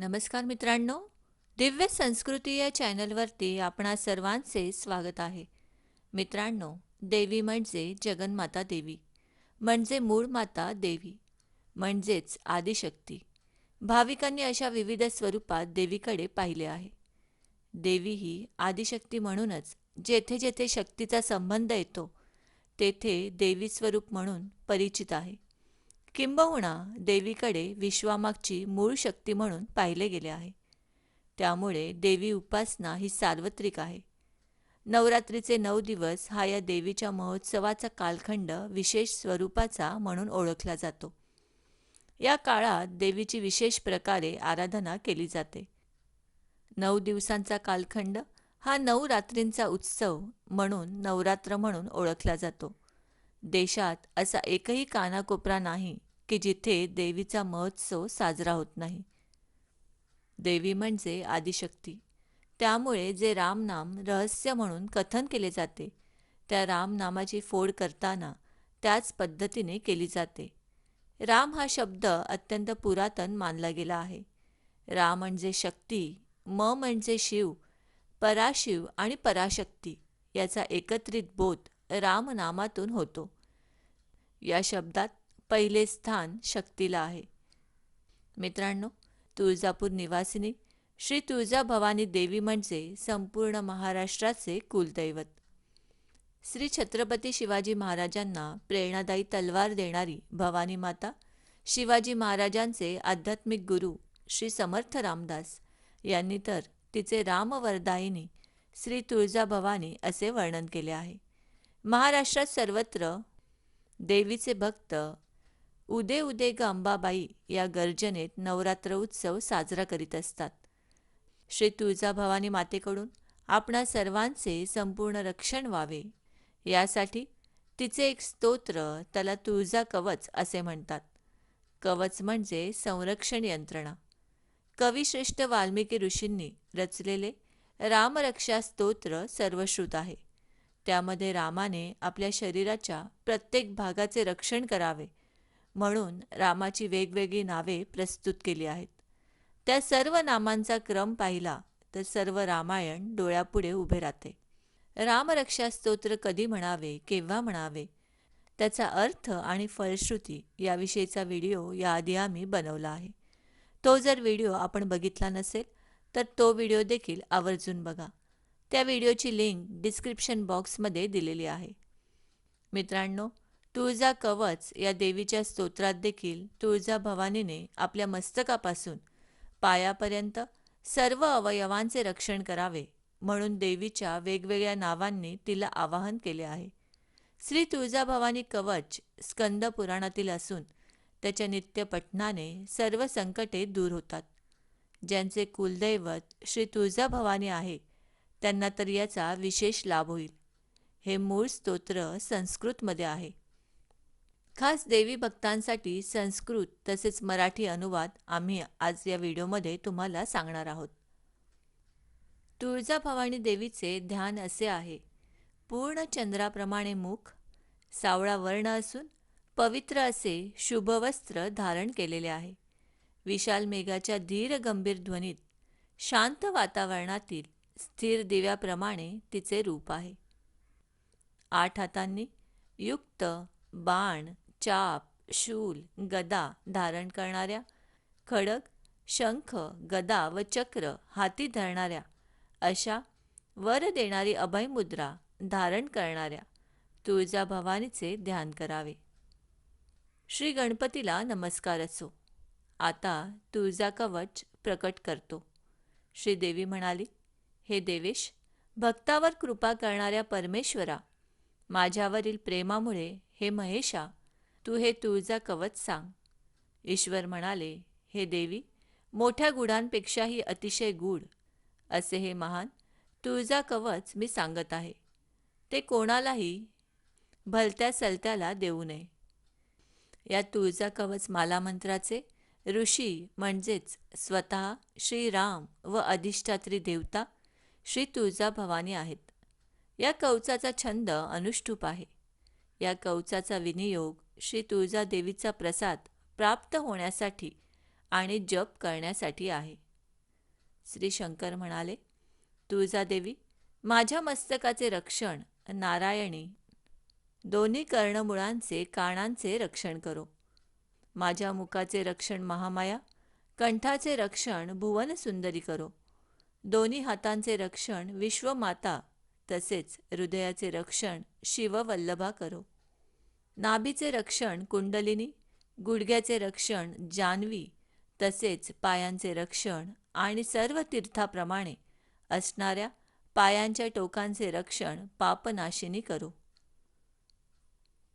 नमस्कार मित्रांनो, दिव्य संस्कृती या चॅनलवरती आपणा सर्वांचे स्वागत आहे. मित्रांनो, देवी म्हणजे जगन्माता देवी, म्हणजे मूळ माता देवी, म्हणजेच आदिशक्ती. भाविकांनी अशा विविध स्वरूपात देवीकडे पाहिले आहे. देवी ही आदिशक्ती म्हणूनच जेथे जेथे शक्तीचा संबंध येतो तेथे देवी स्वरूप म्हणून परिचित आहे. किंबहुना देवीकडे विश्वामागची मूळ शक्ती म्हणून पाहिले गेले आहे. त्यामुळे देवी उपासना ही सार्वत्रिक आहे. नवरात्रीचे 9 दिवस हा या देवीच्या महोत्सवाचा कालखंड विशेष स्वरूपाचा म्हणून ओळखला जातो. या काळात देवीची विशेष प्रकारे आराधना केली जाते. 9 दिवसांचा कालखंड हा 9 रात्रींचा उत्सव म्हणून नवरात्र म्हणून ओळखला जातो. देशात असा एकही कानाकोपरा नाही की जिथे देवीचा महोत्सव साजरा होत नाही. देवी म्हणजे आदिशक्ती. त्यामुळे जे रामनाम रहस्य म्हणून कथन केले जाते त्या रामनामाची फोड करताना त्याच पद्धतीने केली जाते. राम हा शब्द अत्यंत पुरातन मानला गेला आहे. रा म्हणजे शक्ती, म म्हणजे शिव, पराशिव आणि पराशक्ती याचा एकत्रित बोध रामनामातून होतो. या शब्दात पहिले स्थान शक्तीला आहे. मित्रांनो, तुळजापूर निवासिनी श्री तुळजाभवानी देवी म्हणजे संपूर्ण महाराष्ट्राचे कुलदैवत. श्री छत्रपती शिवाजी महाराजांना प्रेरणादायी तलवार देणारी भवानी माता, शिवाजी महाराजांचे आध्यात्मिक गुरु श्री समर्थ रामदास यांनी तर तिचे रामवरदायिनी श्री तुळजाभवानी असे वर्णन केले आहे. महाराष्ट्रात सर्वत्र देवीचे भक्त उदे उदे ग अंबाबाई या गर्जनेत नवरात्र उत्सव साजरा करीत असतात. श्री तुळजाभवानी मातेकडून आपणा सर्वांचे संपूर्ण रक्षण व्हावे यासाठी तिचे एक स्तोत्र त्याला तुळजा कवच असे म्हणतात. कवच म्हणजे संरक्षण यंत्रणा. कविश्रेष्ठ वाल्मिकी ऋषींनी रचलेले रामरक्षा स्तोत्र सर्वश्रुत आहे. त्यामध्ये रामाने आपल्या शरीराच्या प्रत्येक भागाचे रक्षण करावे म्हणून रामाची वेगवेगळी नावे प्रस्तुत केली आहेत. त्या सर्व नामांचा क्रम पाहिला तर सर्व रामायण डोळ्यापुढे उभे राहते. रामरक्षा स्तोत्र कधी म्हणावे, केव्हा म्हणावे, त्याचा अर्थ आणि फलश्रुती याविषयीचा व्हिडिओ याआधी आम्ही बनवला आहे. तो जर व्हिडिओ आपण बघितला नसेल तर तो व्हिडिओ देखील आवर्जून बघा. त्या व्हिडिओची लिंक डिस्क्रिप्शन बॉक्समध्ये दिलेली आहे. मित्रांनो, तुळजा कवच या देवीच्या स्तोत्रात देखील तुळजाभवानीने आपल्या मस्तकापासून पायापर्यंत सर्व अवयवांचे रक्षण करावे म्हणून देवीच्या वेगवेगळ्या नावांनी तिला आवाहन केले आहे. श्री तुळजाभवानी कवच स्कंद पुराणातील असून त्याच्या नित्य पठणाने सर्व संकटे दूर होतात. ज्यांचे कुलदैवत श्री तुळजाभवानी आहे त्यांना तर याचा विशेष लाभ होईल. हे मूळ स्तोत्र संस्कृतमध्ये आहे. खास देवी भक्तांसाठी संस्कृत तसेच मराठी अनुवाद आम्ही आज या व्हिडिओमध्ये तुम्हाला सांगणार आहोत. तुळजाभवानी देवीचे ध्यान असे आहे. पूर्ण चंद्राप्रमाणे मुख, सावळा वर्ण असून पवित्र असे शुभ वस्त्र धारण केलेले आहे. विशाल मेघाच्या धीर गंभीर ध्वनीत शांत वातावरणातील स्थिर दिव्याप्रमाणे तिचे रूप आहे. 8 हातांनी युक्त बाण, चाप, शूल, गदा धारण करणाऱ्या, खडग, शंख, गदा व चक्र हाती धरणाऱ्या अशा वर देणारी अभयमुद्रा धारण करणाऱ्या तुळजाभवानीचे ध्यान करावे. श्री गणपतीला नमस्कार असो. आता तुळजा कवच प्रकट करतो. श्रीदेवी म्हणाली, हे देवेश, भक्तावर कृपा करणाऱ्या परमेश्वरा, माझ्यावरील प्रेमामुळे हे महेशा, तू हे तुळजा कवच सांग. ईश्वर म्हणाले, हे देवी, मोठ्या गुढांपेक्षाही अतिशय गूढ असे हे महान तुळजा कवच मी सांगत आहे. ते कोणालाही भलत्या सलत्याला देऊ नये. या तुळजा कवच मालामंत्राचे ऋषी म्हणजेच स्वतः श्रीराम व अधिष्ठात्री देवता श्री तुळजाभवानी आहेत. या कवचाचा छंद अनुष्ठुप आहे. या कवचाचा विनियोग श्री तुळजादेवीचा प्रसाद प्राप्त होण्यासाठी आणि जप करण्यासाठी आहे. श्री शंकर म्हणाले, तुळजादेवी, माझ्या मस्तकाचे रक्षण नारायणी, दोन्ही कर्णमुळांचे कानांचे रक्षण करो. माझ्या मुखाचे रक्षण महामाया, कंठाचे रक्षण भुवनसुंदरी करो. दोन्ही हातांचे रक्षण विश्वमाता, तसेच हृदयाचे रक्षण शिववल्लभा करो. नाभीचे रक्षण कुंडलिनी, गुडघ्याचे रक्षण जान्हवी, तसेच पायांचे रक्षण आणि सर्व तीर्थाप्रमाणे असणाऱ्या पायांच्या टोकांचे रक्षण पापनाशिनी करो.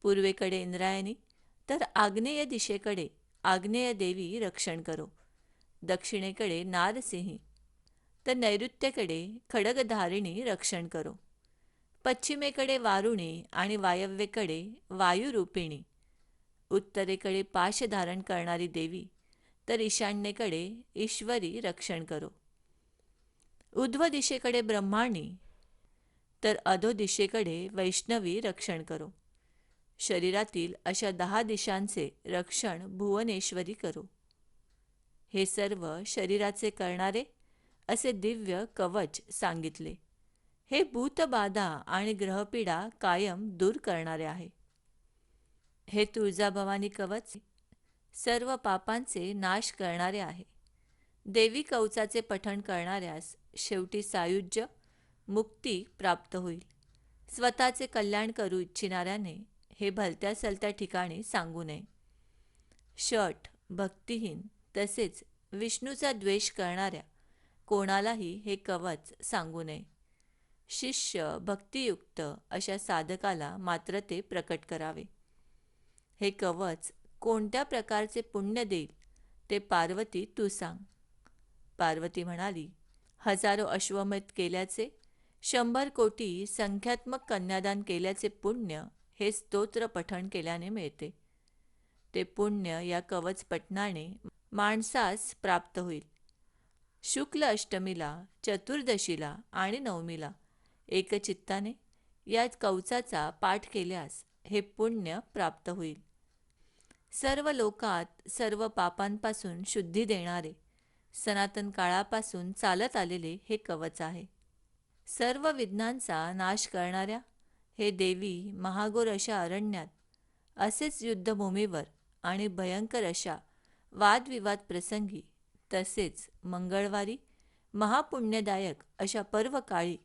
पूर्वेकडे इंद्रायणी, तर आग्नेय दिशेकडे आग्नेय देवी रक्षण करो. दक्षिणेकडे नारसिंही, तर नैऋत्येकडे खडगधारिणी रक्षण करो. पश्चिमेकडे वारुणी आणि वायव्येकडे वायुरूपिणी, उत्तरेकडे पाश धारण करणारी देवी, तर ईशान्येकडे ईश्वरी रक्षण करो. उध्व दिशेकडे ब्रह्माणी, तर अधो दिशेकडे वैष्णवी रक्षण करो. शरीरातील अशा 10 दिशांचे रक्षण भुवनेश्वरी करो. हे सर्व शरीराचे करणारे असे दिव्य कवच सांगितले. हे भूतबाधा आणि ग्रहपीडा कायम दूर करणारे आहे. हे तुळजाभवानी कवच सर्व पापांचे नाश करणारे आहे. देवी कवचाचे पठण करणाऱ्यास शेवटी सायुज्य मुक्ती प्राप्त होईल. स्वतःचे कल्याण करू इच्छिणाऱ्याने हे भलत्या सलत्या ठिकाणी सांगू नये. शठ, भक्तिहीन तसेच विष्णूचा द्वेष करणाऱ्या कोणालाही हे कवच सांगू नये. शिष्य भक्तियुक्त अशा साधकाला मात्र ते प्रकट करावे. हे कवच कोणत्या प्रकारचे पुण्य देईल ते पार्वती तू सांग. पार्वती म्हणाली, हजारो अश्वमेध केल्याचे, 100 कोटी संख्यात्मक कन्यादान केल्याचे पुण्य हे स्तोत्र पठण केल्याने मिळते. ते पुण्य या कवच पठणाने माणसास प्राप्त होईल. शुक्ल अष्टमीला, चतुर्दशीला आणि नवमीला एकचित्ताने या कवचाचा पाठ केल्यास हे पुण्य प्राप्त होईल. सर्व लोकात सर्व पापांपासून शुद्धी देणारे सनातन काळापासून चालत आलेले हे कवच आहे. सर्व विघ्नांचा नाश करणाऱ्या हे देवी महाघोर अशा अरण्यात, असेच युद्धभूमीवर आणि भयंकर अशा वादविवाद प्रसंगी, तसेच मंगळवारी महापुण्यदायक अशा पर्वकाळी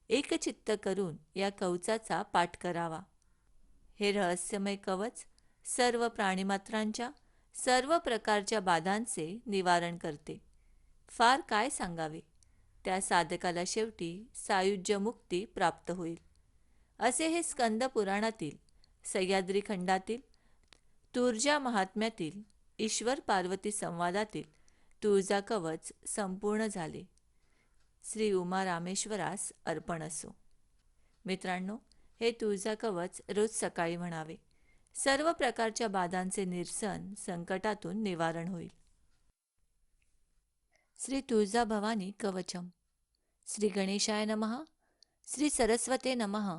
एकचित्त करून या कवचाचा पाठ करावा. हे रहस्यमय कवच सर्व प्राणिमात्रांच्या सर्व प्रकारच्या बाधांचे निवारण करते. फार काय सांगावे, त्या साधकाला शेवटी सायुज्य मुक्ती प्राप्त होईल. असे हे स्कंद पुराणातील सह्याद्री खंडातील तुळजा महात्म्यातील ईश्वर पार्वती संवादातील तुळजा कवच संपूर्ण झाले. श्री उमा रामेश्वरास अर्पण असो. मित्रांनो, हे तुळजा कवच रोज सकाळी म्हणावे. सर्व प्रकारच्या बाधांचे निरसन, संकटातून निवारण होईल. श्री तुळजाभवानी कवचम. श्री गणेशाय नमः. श्री सरस्वते नमः.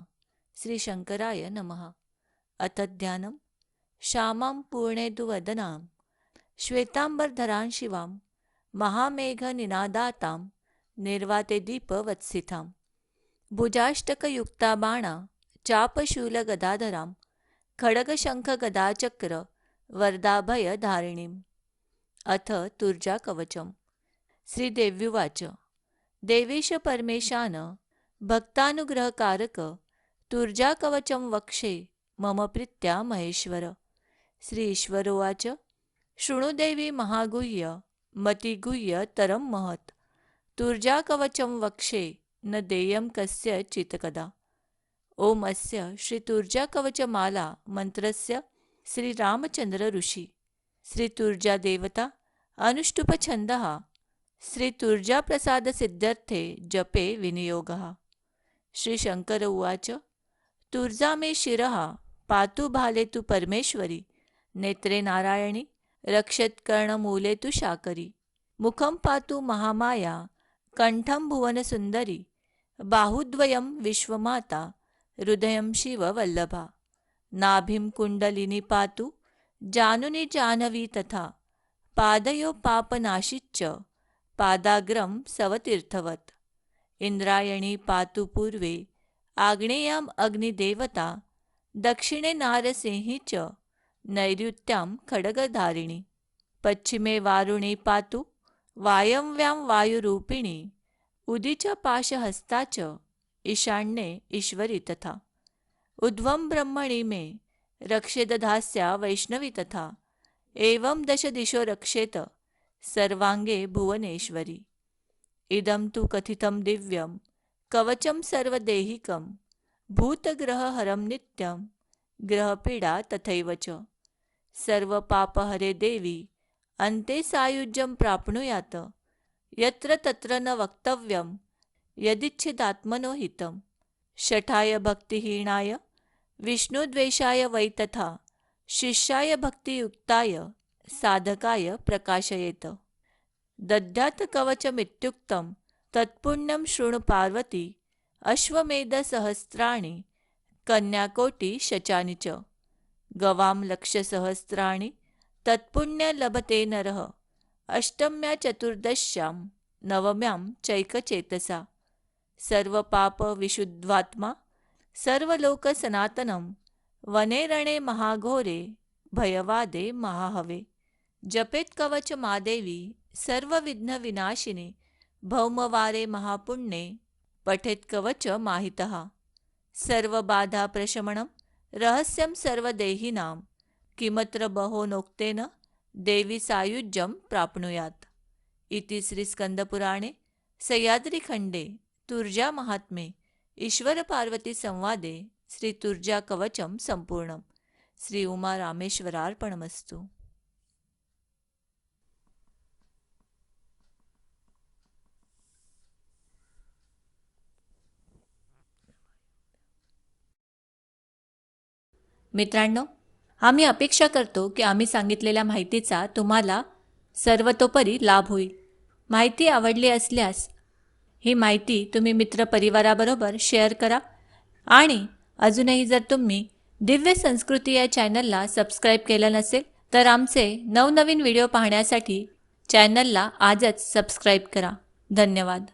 श्री शंकराय नमः. अथ ध्यानम. श्यामां पूर्णेदुवदनां श्वेतांबरधरां शिवां महामेघनिनादातां निर्वाते दीपवत्सितां भुजाष्टकयुक्ता बाणा चापशूलगदाधरां खड्गशंखगदाचक्र वरदाभयधारिणीम्. अथ तुर्जा कवचम. श्रीदेव्युवाच. देवेश परमेशान भक्तानुग्रहकारक तुर्जा कवचम वक्षे मम प्रीत्या महेश्वर. श्री ईश्वरोवाच. शृणु देवी महागुह्य मतिगुह्य तरम महत्. तुर्जा कवचम वक्षे न देयं कस्य चित्कदा. ओम अस्य श्री तुर्जा कवचमाला मंत्रस्य श्री रामचंद्र ऋषी श्री तुर्जा देवता अनुष्टुप छंदः श्री तुर्जा प्रसाद सिद्ध्यर्थे जपे विनियोगः. श्री शंकर उवाच. तुर्जा मे शिरः पातु भाले तु परमेश्वरी. नेत्रे नारायणी रक्षेत कर्णमूले तु शाकरी. मुखं पातु महामाया कंठं भुवनसुंदरी. बाहुद्वयं विश्वमाता हृदयं शिववल्लभा. नाभिं कुण्डलिनी पातु जानुनी जाह्नवी तथा. पादयो पापनाशिच्च पादाग्रम सवतीर्थवत। इंद्रायणी पातु पूर्वे आग्नेयाम अग्निदेवता, दक्षिणे नारसिंही च नैऋत्यां खड्गधारिणी। पश्चिमे वारुणी पातु वायव्यां वायुरूपिणी, उदीच पाशहस्ता च ईशान्ये ईश्वरी तथा। ऊर्ध्वं ब्रह्मणि मे रक्षेदधास्या वैष्णवी तथा, एवं दश दिशो रक्षेत सर्वांगे भुवनेश्वरी। इदं तु कथितं दिव्यं कवचं सर्वदेहिकं, भूतग्रहहरं नित्यं ग्रहपीडा तथैव च। सर्वपापहरे देवी अन्ते सायुज्यं प्राप्नुयात्, यत्र तत्र न वक्तव्यं यदिच्छिदात्मनो हितं। शठाय भक्तिहीनाय विष्णुद्वेषाय वै तथा, शिष्याय भक्तियुक्ताय साधकाय प्रकाशयेत्। दद्यात् कवचमित्युक्तं तत्पुण्यं शृणु पार्वती, अश्वमेधसहस्राणि कन्याकोटिशचानि च। गवां लक्षसहस्राणि तत्पुण्य लभते नरः, अष्टम्या चतुर्दश्यां नवम्यां चैकचेतसा। सर्वपापविशुद्धात्मा सर्वलोकसनातनं, वने रणे महाघोरे भयवादे महाहवे। जपेत कवच मादेवी सर्वविघ्नविनाशिनी, भौमवारे महापुण्ये पठेत कवच माहितः। सर्वबाधाप्रशमनं रहस्यं सर्वदेहिनां, किमत्र बहो नोक्तेन देवी सायुज्यं प्राप्नुयात्। इति श्रीस्कंदपुराणे सह्याद्रीखण्डे तुर्जामाहात्म्ये ईश्वरपार्वती संवादे श्रीतुर्जाकवचं संपूर्णं। श्री उमा रामेश्वरार्पणमस्तु। मित्रांनो, आम्ही अपेक्षा करतो की आम्ही सांगितलेल्या माहितीचा तुम्हाला सर्वतोपरी लाभ होईल। माहिती आवडली असल्यास ही माहिती तुम्ही मित्रपरिवाराबरोबर शेअर करा आणि अजूनही जर तुम्ही दिव्य संस्कृती या चॅनलला सबस्क्राईब केलं नसेल तर आमचे नवनवीन व्हिडिओ पाहण्यासाठी चॅनलला आजच सबस्क्राईब करा। धन्यवाद।